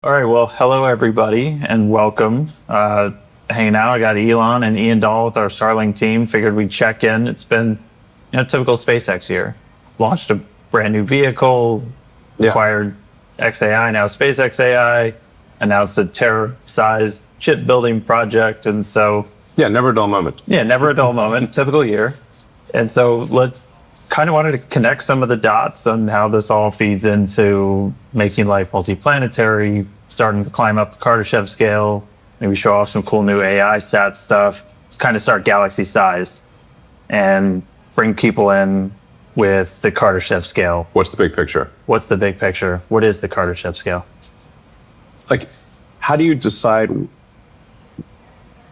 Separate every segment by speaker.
Speaker 1: All right, well, hello everybody and welcome. Hanging out, I got Elon and Ian Dahl with our Starlink team. Figured we'd check in. It's been typical SpaceX year. Launched a brand new vehicle, acquired XAI, now SpaceX AI, announced a Terra-sized chip building project, and so
Speaker 2: never a dull moment.
Speaker 1: Never a dull moment. Typical year. And so let's kind of wanted to connect some of the dots on how this all feeds into making life multiplanetary, starting to climb up the Kardashev scale, maybe show off some cool new AI sat stuff. Let's kind of start galaxy sized and bring people in with the Kardashev scale.
Speaker 2: What's the big picture?
Speaker 1: What's the big picture? What is the Kardashev scale?
Speaker 2: Like, how do you decide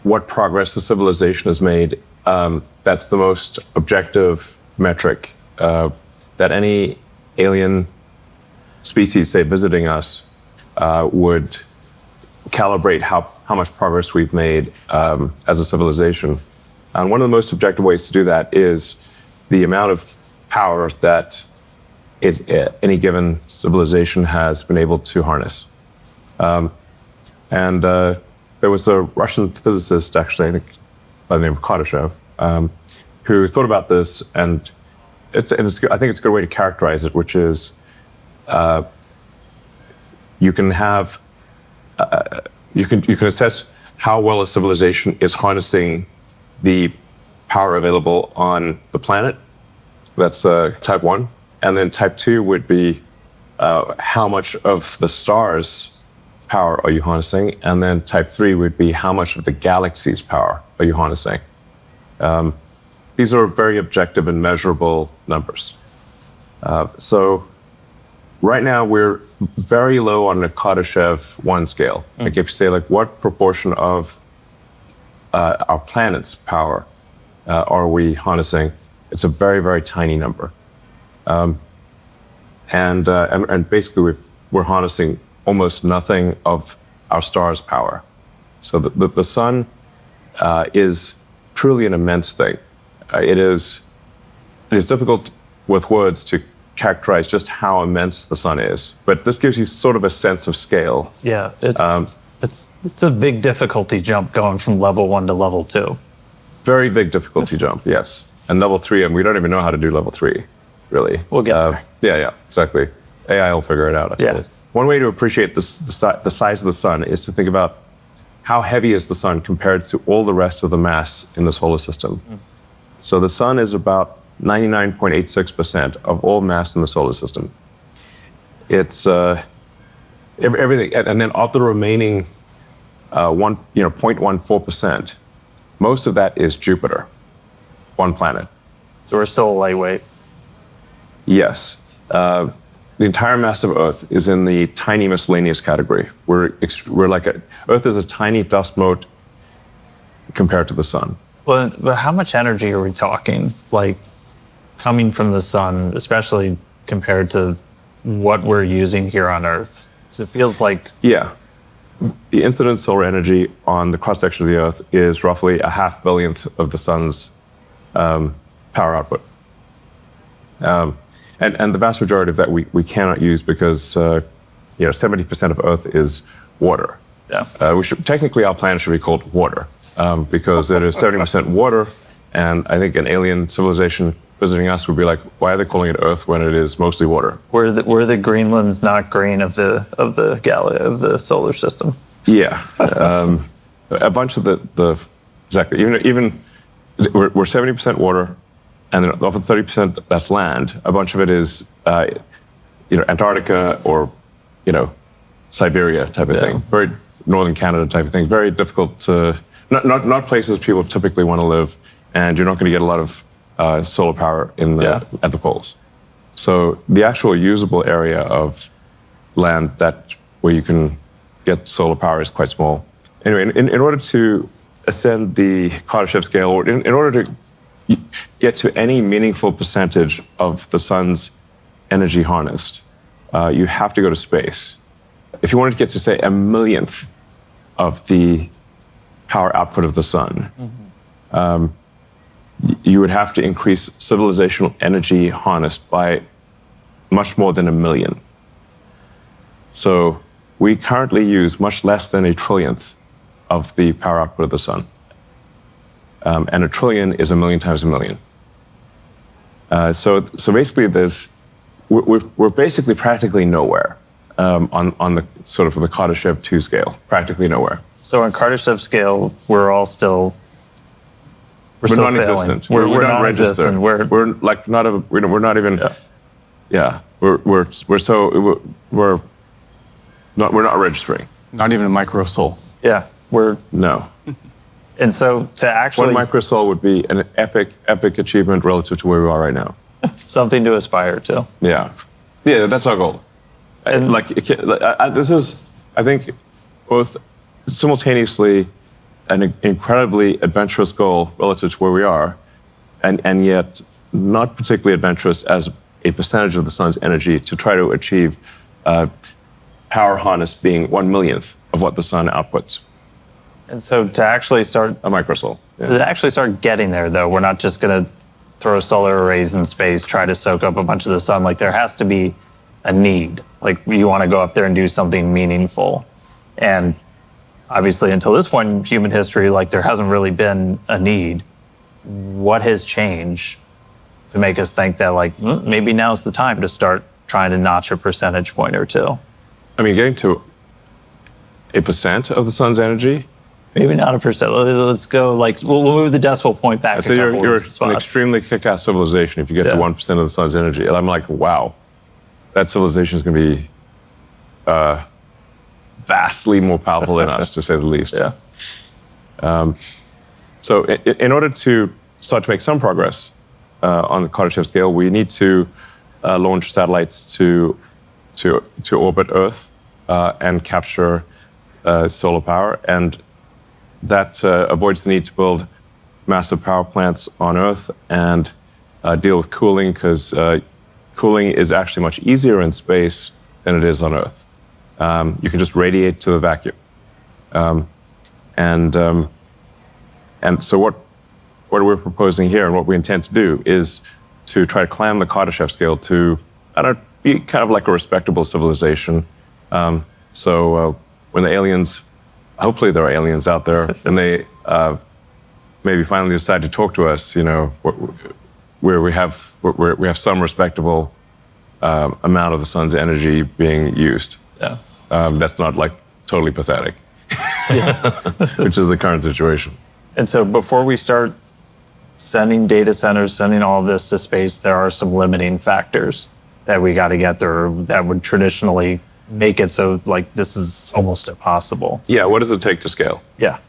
Speaker 2: what progress a civilization has made? That's the most objective metric that any alien species, say, visiting us, would calibrate how much progress we've made as a civilization. And one of the most objective ways to do that is the amount of power that any given civilization has been able to harness. There was a Russian physicist, actually, I think, by the name of Kardashev, who thought about this, and I think it's a good way to characterize it, which is you can assess how well a civilization is harnessing the power available on the planet. That's type 1. And then type 2 would be how much of the stars' power are you harnessing? And then type 3 would be how much of the galaxy's power are you harnessing? These are very objective and measurable numbers. So right now we're very low on the Kardashev 1 scale. Like if you say, like, what proportion of our planet's power are we harnessing? It's a very, very tiny number. And basically we're harnessing almost nothing of our star's power. So the sun is truly an immense thing. It is difficult with words to characterize just how immense the sun is, but this gives you sort of a sense of scale.
Speaker 1: Yeah, it's a big difficulty jump going from level 1 to level 2.
Speaker 2: Very big difficulty jump, yes. And level 3, and we don't even know how to do level 3, really.
Speaker 1: We'll get there.
Speaker 2: Yeah, exactly. AI will figure it out, I suppose. One way to appreciate the size of the sun is to think about how heavy is the sun compared to all the rest of the mass in the solar system. So the sun is about 99.86% of all mass in the solar system. It's everything, and then of the remaining 0.14%, most of that is Jupiter, one planet.
Speaker 1: So we're still lightweight.
Speaker 2: Yes. The entire mass of Earth is in the tiny miscellaneous category. We're like Earth is a tiny dust mote compared to the sun.
Speaker 1: Well, but how much energy are we talking, like, coming from the sun, especially compared to what we're using here on Earth? Because it feels like...
Speaker 2: Yeah. The incident solar energy on the cross-section of the Earth is roughly a half billionth of the sun's power output. And the vast majority of that we cannot use because 70% of Earth is water.
Speaker 1: Yeah.
Speaker 2: Technically, our planet should be called water. Because it is 70% water, and I think an alien civilization visiting us would be like, why are they calling it Earth when it is mostly water?
Speaker 1: We're the Greenland's not green of the solar system.
Speaker 2: Yeah, a bunch of exactly. Even we're 70% water, and then of the 30% that's land, a bunch of it is Antarctica or Siberia type of thing, very northern Canada type of thing. Very difficult to. Not places people typically want to live, and you're not going to get a lot of solar power at the poles. So the actual usable area of land where you can get solar power is quite small. Anyway, in order to ascend the Kardashev scale, or in order to get to any meaningful percentage of the sun's energy harnessed, you have to go to space. If you wanted to get to, say, a millionth of the power output of the sun, you would have to increase civilizational energy harnessed by much more than 1 million. So we currently use much less than a trillionth of the power output of the sun. And a trillion is a million times a million. So basically, we're basically practically nowhere on the sort of the Kardashev 2 scale, practically nowhere.
Speaker 1: So on Kardashev scale, we're still
Speaker 2: non-existent.
Speaker 1: Failing. We're
Speaker 2: not
Speaker 1: non-existent.
Speaker 2: registered. We're like not a. We're not even. Yeah. We're not registering.
Speaker 3: Not even a microsol.
Speaker 1: Yeah.
Speaker 2: No.
Speaker 1: And so to actually...
Speaker 2: One microsol would be an epic achievement relative to where we are right now.
Speaker 1: Something to aspire to.
Speaker 2: Yeah. Yeah, that's our goal.
Speaker 1: And
Speaker 2: This is, I think, both simultaneously an incredibly adventurous goal relative to where we are, and yet not particularly adventurous as a percentage of the sun's energy to try to achieve power harness being 1/millionth of what the sun outputs.
Speaker 1: And so to actually start...
Speaker 2: A microsol. Yeah.
Speaker 1: To actually start getting there, though, we're not just going to throw solar arrays in space, try to soak up a bunch of the sun. Like, there has to be a need. Like, you want to go up there and do something meaningful. And obviously, until this point in human history, like, there hasn't really been a need. What has changed to make us think that, like, maybe now's the time to start trying to notch a percentage point or two?
Speaker 2: I mean, getting to 1% of the sun's energy.
Speaker 1: Maybe not a percent. Let's go, like, we'll move the decimal point back.
Speaker 2: So you're an extremely kick-ass civilization if you get to 1% of the sun's energy. And I'm like, wow, that civilization is going to be vastly more powerful than us, to say the least.
Speaker 1: Yeah.
Speaker 2: So in order to start to make some progress on the Kardashev scale, we need to launch satellites to orbit Earth and capture solar power. And that avoids the need to build massive power plants on Earth and deal with cooling, because cooling is actually much easier in space than it is on Earth. You can just radiate to the vacuum. And so what we're proposing here and what we intend to do is to try to climb the Kardashev scale to, be kind of like a respectable civilization. So when the aliens, hopefully there are aliens out there, and they maybe finally decide to talk to us, where we have some respectable amount of the sun's energy being used.
Speaker 1: Yeah.
Speaker 2: That's not like totally pathetic, which is the current situation.
Speaker 1: And so before we start sending data centers, sending all of this to space, there are some limiting factors that we got to get through that would traditionally make it so, like, this is almost impossible.
Speaker 2: Yeah, what does it take to scale?
Speaker 1: Yeah.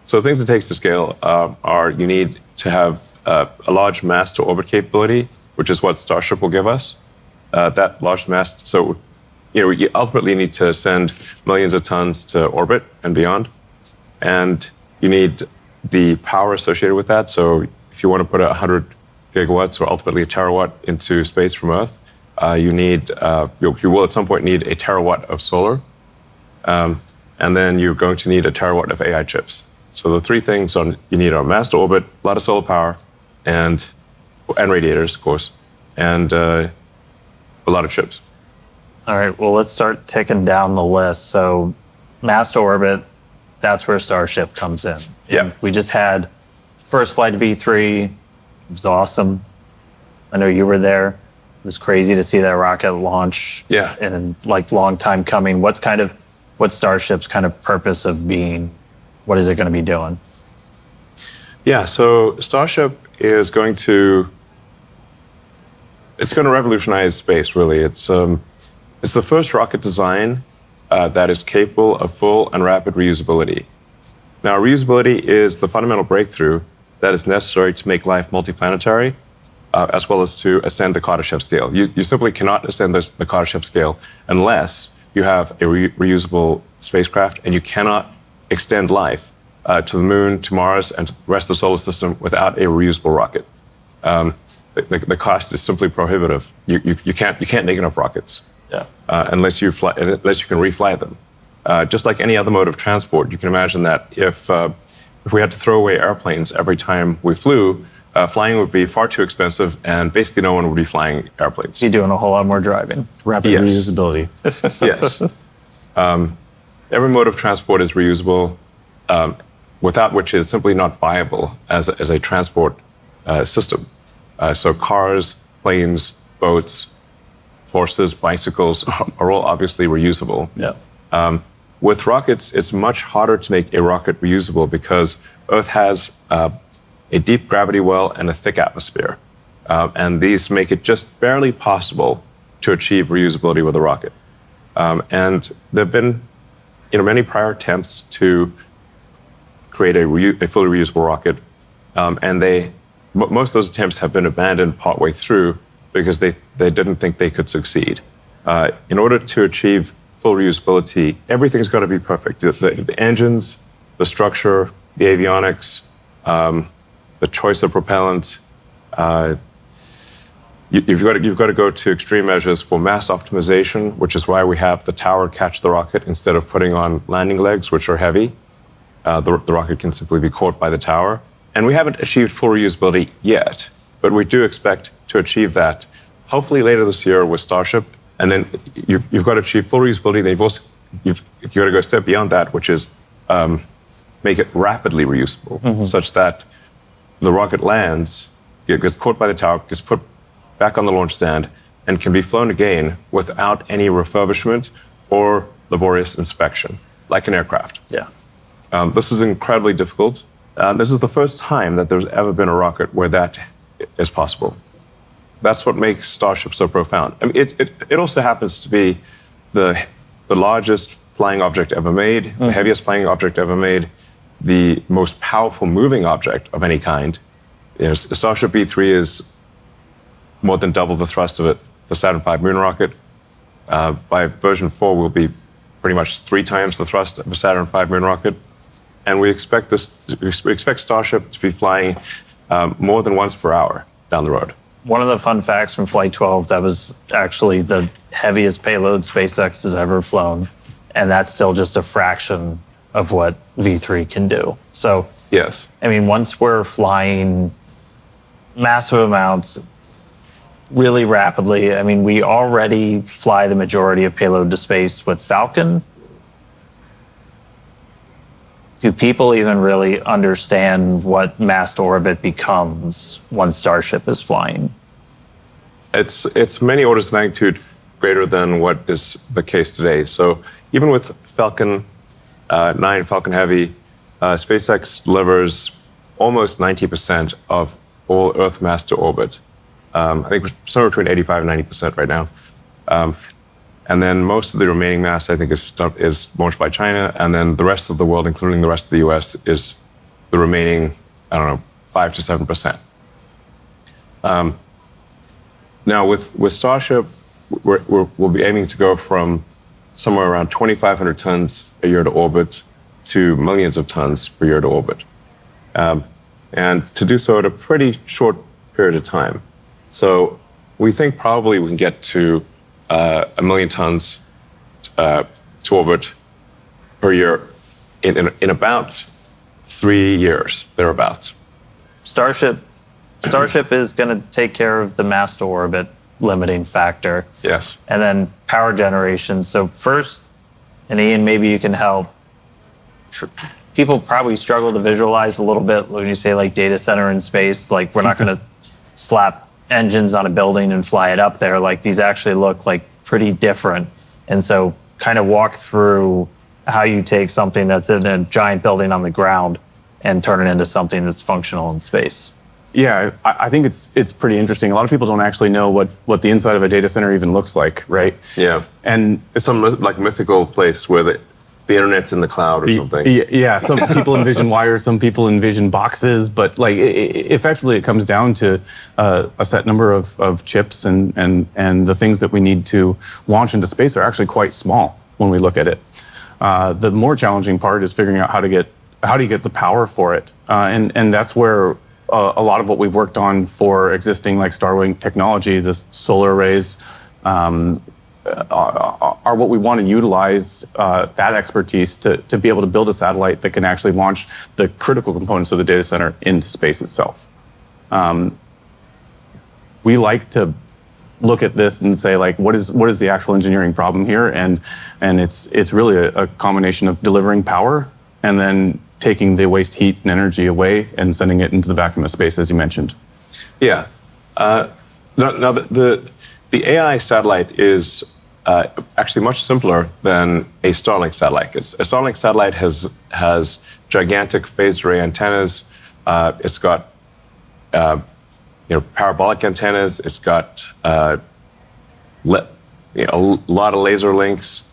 Speaker 2: So things it takes to scale are you need to have a large mass to orbit capability, which is what Starship will give us. That large mass, so you ultimately need to send millions of tons to orbit and beyond. And you need the power associated with that. So if you want to put 100 gigawatts or ultimately a terawatt into space from Earth, you will at some point need a terawatt of solar. And then you're going to need a terawatt of AI chips. So the three things you need are mass to orbit, a lot of solar power, and radiators, of course, and a lot of chips.
Speaker 1: All right, well, let's start ticking down the list. So mass to orbit, that's where Starship comes in.
Speaker 2: Yeah.
Speaker 1: We just had first flight of V3. It was awesome. I know you were there. It was crazy to see that rocket launch.
Speaker 2: Yeah.
Speaker 1: And like long time coming. What's Starship's kind of purpose of being? What is it going to be doing?
Speaker 2: Yeah, so Starship is going to revolutionize space, really. It's the first rocket design that is capable of full and rapid reusability. Now, reusability is the fundamental breakthrough that is necessary to make life multiplanetary, as well as to ascend the Kardashev scale. You simply cannot ascend the Kardashev scale unless you have a reusable spacecraft, and you cannot extend life to the moon, to Mars, and to the rest of the solar system without a reusable rocket. The cost is simply prohibitive. You can't make enough rockets.
Speaker 1: Yeah.
Speaker 2: Unless you can refly them. Just like any other mode of transport, you can imagine that if we had to throw away airplanes every time we flew, flying would be far too expensive, and basically no one would be flying airplanes.
Speaker 1: You're doing a whole lot more driving.
Speaker 3: Rapid reusability.
Speaker 2: Yes. Every mode of transport is reusable, without which is simply not viable as a transport system. So cars, planes, boats, horses, bicycles are all obviously reusable.
Speaker 1: Yeah.
Speaker 2: With rockets, it's much harder to make a rocket reusable because Earth has a deep gravity well and a thick atmosphere. And these make it just barely possible to achieve reusability with a rocket. And there have been many prior attempts to create a fully reusable rocket. And most of those attempts have been abandoned partway through because they didn't think they could succeed. In order to achieve full reusability, everything's got to be perfect. The engines, the structure, the avionics, the choice of propellant. You've got to go to extreme measures for mass optimization, which is why we have the tower catch the rocket instead of putting on landing legs, which are heavy. The rocket can simply be caught by the tower. And we haven't achieved full reusability yet, but we do expect to achieve that hopefully later this year with Starship. And then you've got to achieve full reusability. Then you've got to go a step beyond that, which is make it rapidly reusable, such that the rocket lands, it gets caught by the tower, gets put back on the launch stand, and can be flown again without any refurbishment or laborious inspection, like an aircraft.
Speaker 1: Yeah.
Speaker 2: This is incredibly difficult. This is the first time that there's ever been a rocket where that is possible. That's what makes Starship so profound. I mean, it also happens to be the largest flying object ever made, the heaviest flying object ever made, the most powerful moving object of any kind. Starship V3 is more than double the thrust of the Saturn V moon rocket. By version 4, we'll be pretty much 3 times the thrust of a Saturn V moon rocket. And we expect Starship to be flying more than once per hour down the road.
Speaker 1: One of the fun facts from Flight 12, that was actually the heaviest payload SpaceX has ever flown. And that's still just a fraction of what V3 can do. So,
Speaker 2: yes.
Speaker 1: I mean, once we're flying massive amounts really rapidly, I mean, we already fly the majority of payload to space with Falcon. Do people even really understand what mass to orbit becomes once Starship is flying?
Speaker 2: It's many orders of magnitude greater than what is the case today. So even with Falcon 9, Falcon Heavy, SpaceX delivers almost 90% of all Earth mass to orbit. I think we're somewhere between 85 and 90% right now. And then most of the remaining mass, I think, is launched by China. And then the rest of the world, including the rest of the US, is the remaining, 5 to 7%. Now, with Starship, we'll be aiming to go from somewhere around 2,500 tons a year to orbit to millions of tons per year to orbit. And to do so at a pretty short period of time. So we think probably we can get to 1 million tons to orbit per year in about 3 years, thereabouts.
Speaker 1: Starship is going to take care of the mass to orbit limiting factor.
Speaker 2: Yes.
Speaker 1: And then power generation. So first, and Ian, maybe you can help. People probably struggle to visualize a little bit when you say like data center in space. Like we're not going to slap engines on a building and fly it up there. Like these actually look like pretty different. And so kind of walk through how you take something that's in a giant building on the ground and turn it into something that's functional in space.
Speaker 3: Yeah, I think it's pretty interesting. A lot of people don't actually know what the inside of a data center even looks like, right?
Speaker 2: Yeah.
Speaker 3: And
Speaker 2: it's some like mythical place where the internet's in the cloud or something.
Speaker 3: Yeah, some people envision wires, some people envision boxes, but like effectively it comes down to a set number of chips and the things that we need to launch into space are actually quite small when we look at it. The more challenging part is figuring out how do you get the power for it, and that's where a lot of what we've worked on for existing like Starlink technology, the solar arrays, are what we want to utilize that expertise to be able to build a satellite that can actually launch the critical components of the data center into space itself. We like to look at this and say, like, what is the actual engineering problem here? And it's really a combination of delivering power and then taking the waste heat and energy away and sending it into the vacuum of space, as you mentioned.
Speaker 2: Yeah. Now the AI satellite is actually much simpler than a Starlink satellite. A Starlink satellite has gigantic phased array antennas. It's got parabolic antennas. It's got a lot of laser links.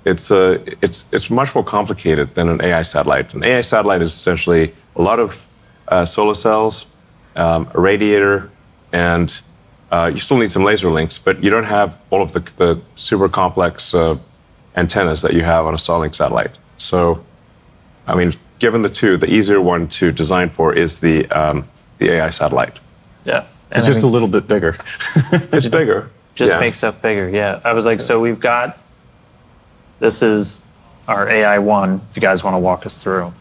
Speaker 2: It's much more complicated than an AI satellite. An AI satellite is essentially a lot of solar cells, a radiator, and you still need some laser links, but you don't have all of the super complex antennas that you have on a Starlink satellite. So, I mean, given the two, the easier one to design for is the AI satellite.
Speaker 1: Yeah.
Speaker 3: It's just a little bit bigger.
Speaker 2: It's bigger.
Speaker 1: Just make stuff bigger, yeah. I was like, so we've got, this is our AI one, if you guys want to walk us through.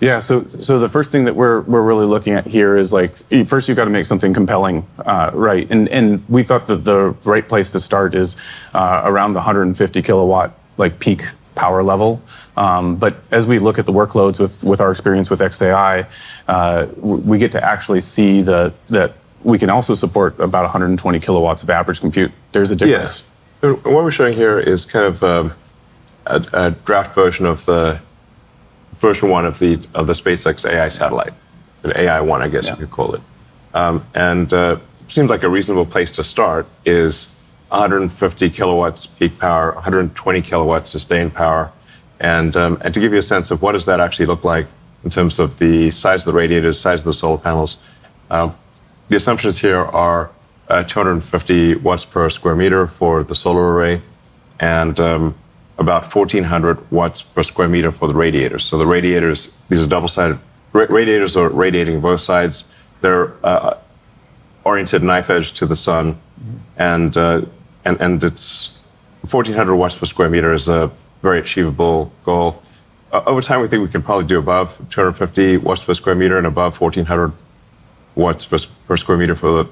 Speaker 3: Yeah. So the first thing that we're really looking at here is, like, first you've got to make something compelling, right? And we thought that the right place to start is around the 150 kilowatt like peak power level. But as we look at the workloads with our experience with XAI, we get to actually see that we can also support about 120 kilowatts of average compute. There's a difference.
Speaker 2: Yeah. What we're showing here is kind of a draft version of version 1 of the SpaceX AI satellite, an AI 1, I guess you could call it. And seems like a reasonable place to start is 150 kilowatts peak power, 120 kilowatts sustained power, and to give you a sense of what does that actually look like in terms of the size of the radiators, size of the solar panels. The assumptions here are 250 watts per square meter for the solar array, and about 1,400 watts per square meter for the radiators. So the radiators, these are double-sided. Radiators are radiating both sides. They're oriented knife edge to the sun, and it's 1,400 watts per square meter is a very achievable goal. Over time, we think we can probably do above 250 watts per square meter and above 1,400 watts per square meter for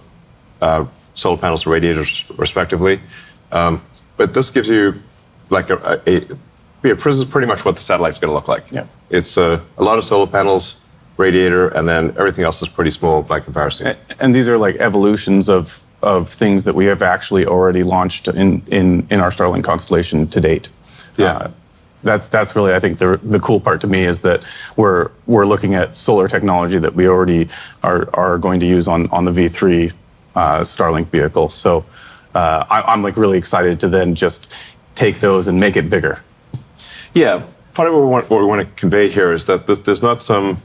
Speaker 2: the solar panels and radiators, respectively. But this gives you like this is pretty much what the satellite's going to look like.
Speaker 3: Yeah.
Speaker 2: It's a lot of solar panels, radiator, and then everything else is pretty small by comparison.
Speaker 3: And these are like evolutions of things that we have actually already launched in our Starlink constellation to date.
Speaker 2: Yeah.
Speaker 3: That's really, I think, the cool part to me is that we're looking at solar technology that we already are going to use on the V3 Starlink vehicle. So I'm like really excited to then just take those and make it bigger.
Speaker 2: Yeah, part of what we want to convey here is that there's not some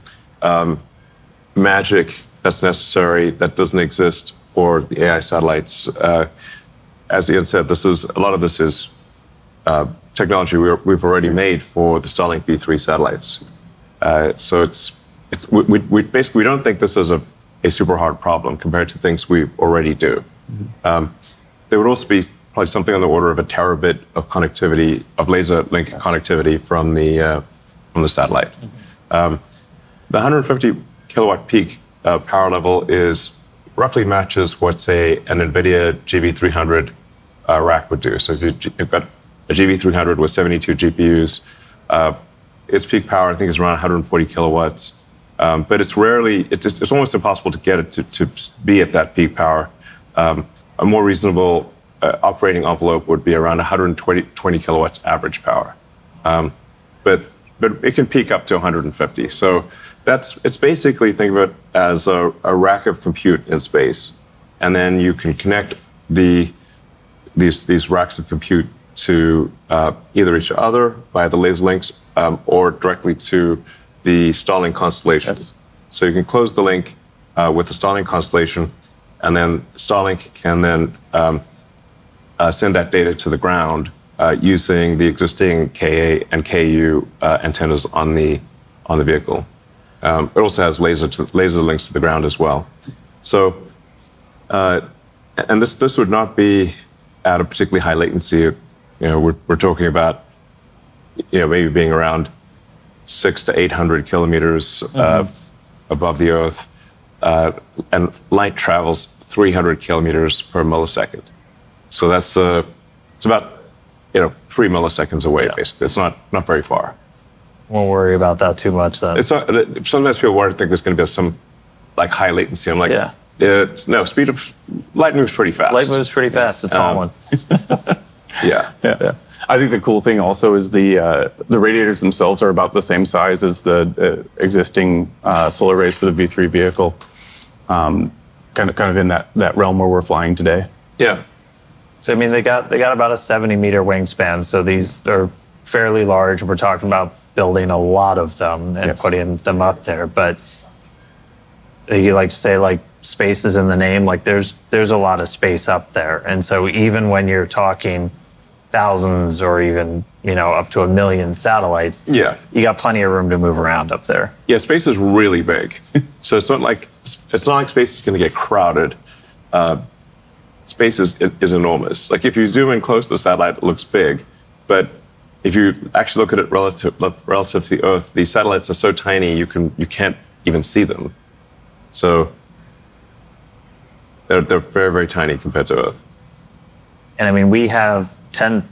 Speaker 2: magic that's necessary that doesn't exist for the AI satellites. As Ian said, a lot of this is technology we've already made for the Starlink V3 satellites. So we basically don't think this is a super hard problem compared to things we already do. Mm-hmm. There would also be probably something on the order of a terabit of connectivity, of laser link connectivity from the satellite. Mm-hmm. The 150 kilowatt peak power level roughly matches what, say, an NVIDIA GB300 rack would do. So if you've got a GB300 with 72 GPUs, its peak power, I think, is around 140 kilowatts. But it's almost impossible to get it to be at that peak power. A more reasonable operating envelope would be around 120 kilowatts average power. But it can peak up to 150. So it's basically, think of it as a rack of compute in space. And then you can connect these racks of compute to either each other via the laser links or directly to the Starlink constellation. Yes. So you can close the link with the Starlink constellation, and then Starlink can then send that data to the ground using the existing Ka and Ku antennas on the vehicle. It also has laser links to the ground as well. So, and this would not be at a particularly high latency. We're talking about maybe being around 600 to 800 kilometers above the Earth, and light travels 300 kilometers per millisecond. So that's it's about 3 milliseconds away. Basically, it's not very far.
Speaker 1: Won't worry about that too much then.
Speaker 2: It's not. Sometimes people worry, think there's going to be some like high latency. I'm like, no, speed of light moves pretty fast.
Speaker 1: Light moves pretty fast. It's a tall one.
Speaker 2: Yeah.
Speaker 3: I think the cool thing also is the radiators themselves are about the same size as the existing solar arrays for the V3 vehicle. Kind of in that realm where we're flying today.
Speaker 2: Yeah.
Speaker 1: So I mean, they got about a 70-meter wingspan. So these are fairly large. We're talking about building a lot of them and putting them up there. But you like to say like space is in the name. Like there's a lot of space up there, and so even when you're talking thousands or even up to 1 million satellites, you got plenty of room to move around up there.
Speaker 2: Yeah, space is really big, so it's not like space is going to get crowded. Space is enormous. Like if you zoom in close to the satellite, it looks big, but if you actually look at it relative to the Earth, these satellites are so tiny you can't even see them. So they're very, very tiny compared to Earth.
Speaker 1: And I mean, we have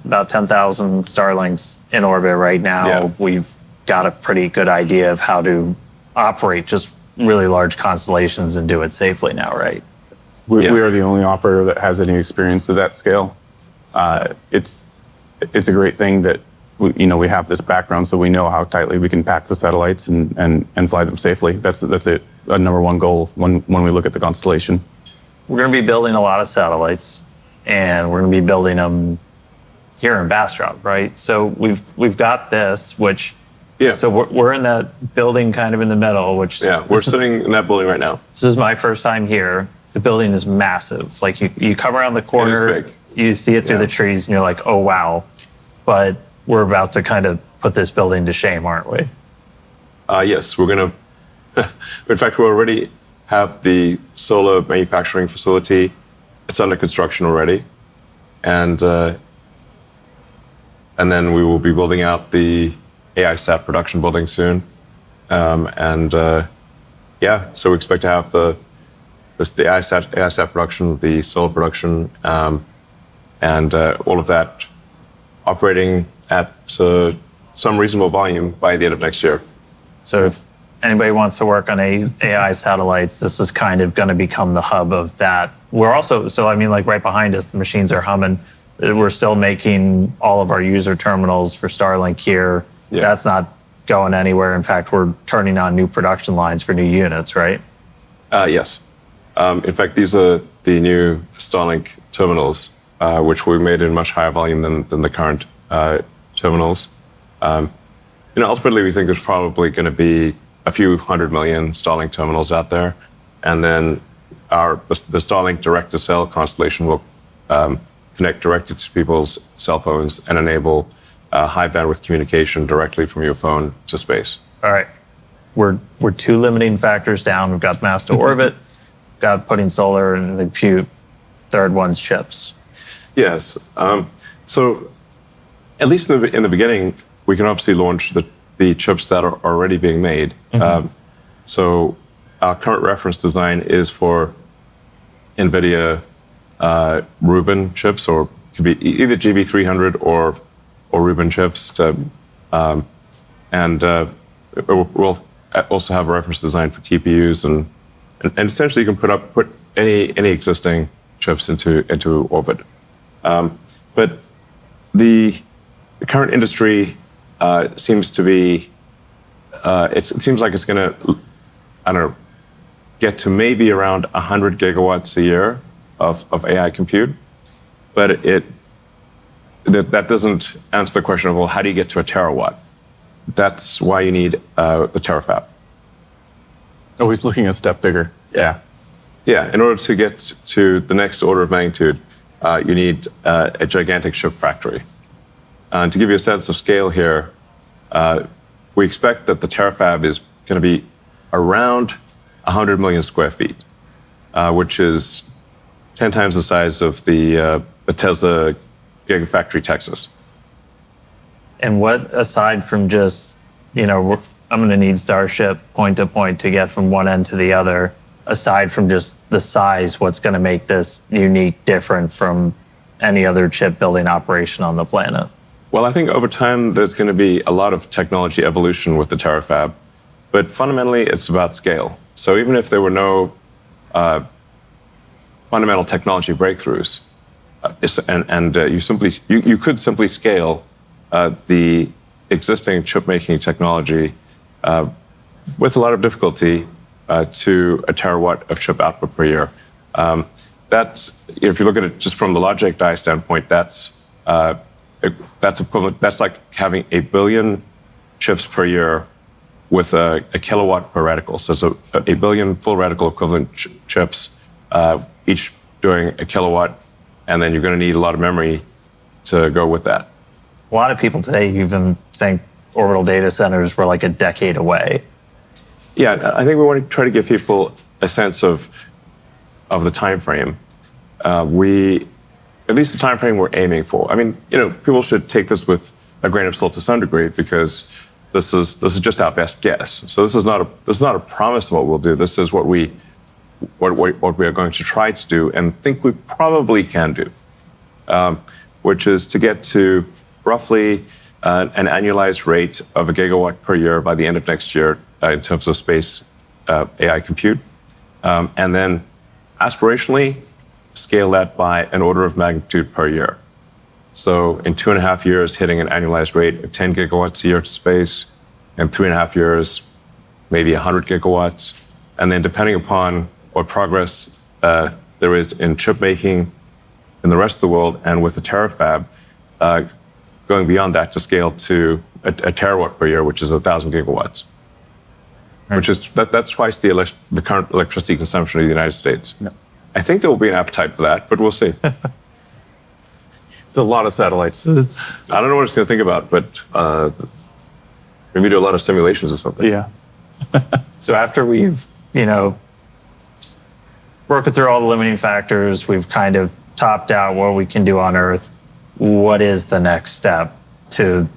Speaker 1: about 10,000 Starlinks in orbit right now.
Speaker 2: Yeah.
Speaker 1: We've got a pretty good idea of how to operate just really large constellations and do it safely now, right?
Speaker 3: We are the only operator that has any experience of that scale. It's a great thing that we have this background, so we know how tightly we can pack the satellites and fly them safely. That's a number one goal when we look at the constellation.
Speaker 1: We're going to be building a lot of satellites, and we're going to be building them here in Bastrop, right? So we've got this, which so we're in that building kind of in the middle, which
Speaker 2: we're sitting in that building right now.
Speaker 1: This is my first time here. The building is massive. Like you come around the corner,
Speaker 2: it is big.
Speaker 1: You see it through the trees, and you're like, oh wow. But we're about to kind of put this building to shame, aren't we?
Speaker 2: Yes, we're going to. In fact, we already have the solar manufacturing facility. It's under construction already, and then we will be building out the AI sat production building soon. So we expect to have the AI sat production, the solar production, and all of that operating at some reasonable volume by the end of next year.
Speaker 1: So if anybody wants to work on AI satellites, this is kind of going to become the hub of that. We're also, like right behind us, the machines are humming. We're still making all of our user terminals for Starlink here. Yeah. That's not going anywhere. In fact, we're turning on new production lines for new units, right?
Speaker 2: Yes. In fact, these are the new Starlink terminals, which we made in much higher volume than the current terminals. Ultimately, we think there's probably going to be a few 100 million Starlink terminals out there, and then the Starlink direct-to-cell constellation will connect directly to people's cell phones and enable high bandwidth communication directly from your phone to space.
Speaker 1: All right, we're 2 limiting factors down. We've got mass to orbit, got putting solar, and a few third one's chips.
Speaker 2: Yes. So at least in the beginning, we can obviously launch the chips that are already being made. Mm-hmm. So our current reference design is for NVIDIA Rubin chips, or it could be either GB300 or Rubin chips. And we'll also have a reference design for TPUs, and essentially you can put any existing chips into orbit. But the current industry seems to be, it seems like it's going to, get to maybe around 100 gigawatts a year of AI compute. But that doesn't answer the question of, well, how do you get to a terawatt? That's why you need the terafab.
Speaker 3: Always looking a step bigger. Yeah.
Speaker 2: Yeah, in order to get to the next order of magnitude, you need a gigantic chip factory. And to give you a sense of scale here, we expect that the terafab is going to be around 100 million square feet, which is 10 times the size of the Tesla Gigafactory, Texas.
Speaker 1: And what, aside from just, I'm going to need Starship point to point to get from one end to the other, aside from just the size, what's going to make this unique, different from any other chip building operation on the planet?
Speaker 2: Well, I think over time, there's going to be a lot of technology evolution with the terafab, but fundamentally, it's about scale. So even if there were no fundamental technology breakthroughs, you could simply scale the existing chip-making technology with a lot of difficulty to a terawatt of chip output per year. That's, if you look at it just from the logic die standpoint, that's equivalent. That's like having 1 billion chips per year with a kilowatt per reticle. So it's 1 billion full reticle equivalent chips, each doing a kilowatt, and then you're going to need a lot of memory to go with that.
Speaker 1: A lot of people today even think orbital data centers were like a decade away.
Speaker 2: Yeah, I think we want to try to give people a sense of the time frame. At least the time frame we're aiming for. I mean, people should take this with a grain of salt to some degree, because this is just our best guess. So this is not a promise of what we'll do. This is what we are going to try to do and think we probably can do, which is to get to roughly an annualized rate of 1 gigawatt per year by the end of next year in terms of space AI compute, and then aspirationally scale that by an order of magnitude per year. So in 2.5 years, hitting an annualized rate of 10 gigawatts a year to space, in 3.5 years, maybe 100 gigawatts. And then depending upon what progress there is in chip making in the rest of the world and with the terafab, going beyond that to scale to a terawatt per year, which is 1,000 gigawatts. Right. Which is, that's twice the current electricity consumption of the United States. No. I think there will be an appetite for that, but we'll see.
Speaker 3: It's a lot of satellites.
Speaker 2: I don't know what it's going to think about, but maybe do a lot of simulations or something.
Speaker 3: Yeah.
Speaker 1: So after we've, working through all the limiting factors, we've kind of topped out what we can do on Earth. What is the next step to,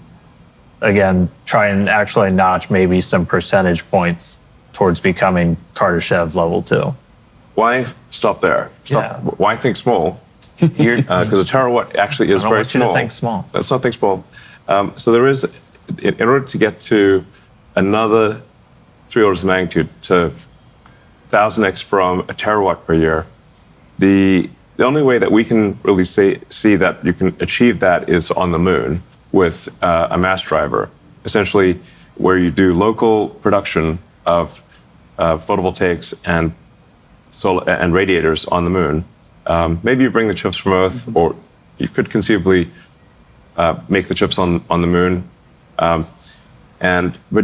Speaker 1: again, try and actually notch maybe some percentage points towards becoming Kardashev level 2?
Speaker 2: Why stop there?
Speaker 1: Yeah.
Speaker 2: Why think small? Because a terawatt actually is very small.
Speaker 1: I don't want you to think small.
Speaker 2: Let's not think small. So there is, in order to get to another 3 orders of magnitude to 1,000x from a terawatt per year, the only way that we can really see that you can achieve that is on the moon with a mass driver, essentially where you do local production of photovoltaics and solar and radiators on the moon. Maybe you bring the chips from Earth, or you could conceivably make the chips on the moon. But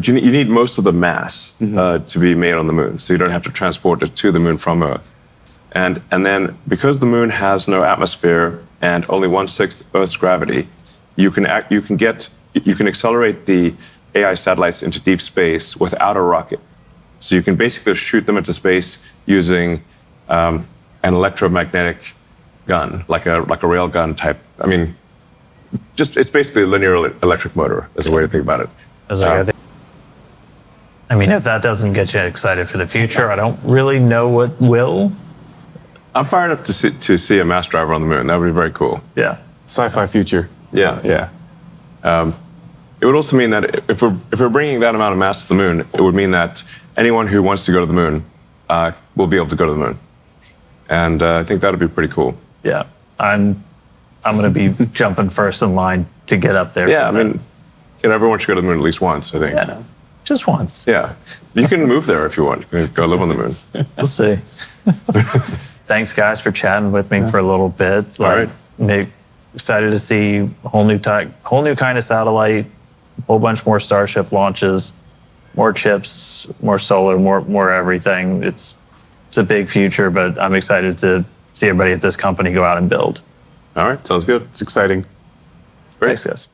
Speaker 2: you need most of the mass to be made on the moon, so you don't have to transport it to the moon from Earth. And then because the moon has no atmosphere and only 1/6 Earth's gravity, you can accelerate the AI satellites into deep space without a rocket. So you can basically shoot them into space using an electromagnetic gun, like a rail gun type. I mean, it's basically a linear electric motor is a way to think about it.
Speaker 1: I mean, if that doesn't get you excited for the future, I don't really know what will.
Speaker 2: I'm fired up to see a mass driver on the moon. That would be very cool.
Speaker 1: Yeah.
Speaker 3: Sci-fi future.
Speaker 2: Yeah.
Speaker 3: Yeah.
Speaker 2: It would also mean that if we're bringing that amount of mass to the moon, it would mean that anyone who wants to go to the moon will be able to go to the moon. And I think that would be pretty cool.
Speaker 1: Yeah. I'm going to be jumping first in line to get up there.
Speaker 2: Yeah, I mean, everyone should go to the moon at least once, I think.
Speaker 1: Yeah. Just once.
Speaker 2: Yeah. You can move there if you want. You can go live on the moon.
Speaker 1: We'll see. Thanks, guys, for chatting with me for a little bit.
Speaker 2: All right.
Speaker 1: Excited to see a whole new kind of satellite, a whole bunch more Starship launches, more chips, more solar, more everything. It's a big future, but I'm excited to see everybody at this company go out and build.
Speaker 2: All right. Sounds good.
Speaker 3: It's exciting.
Speaker 2: Great.
Speaker 1: Thanks, guys.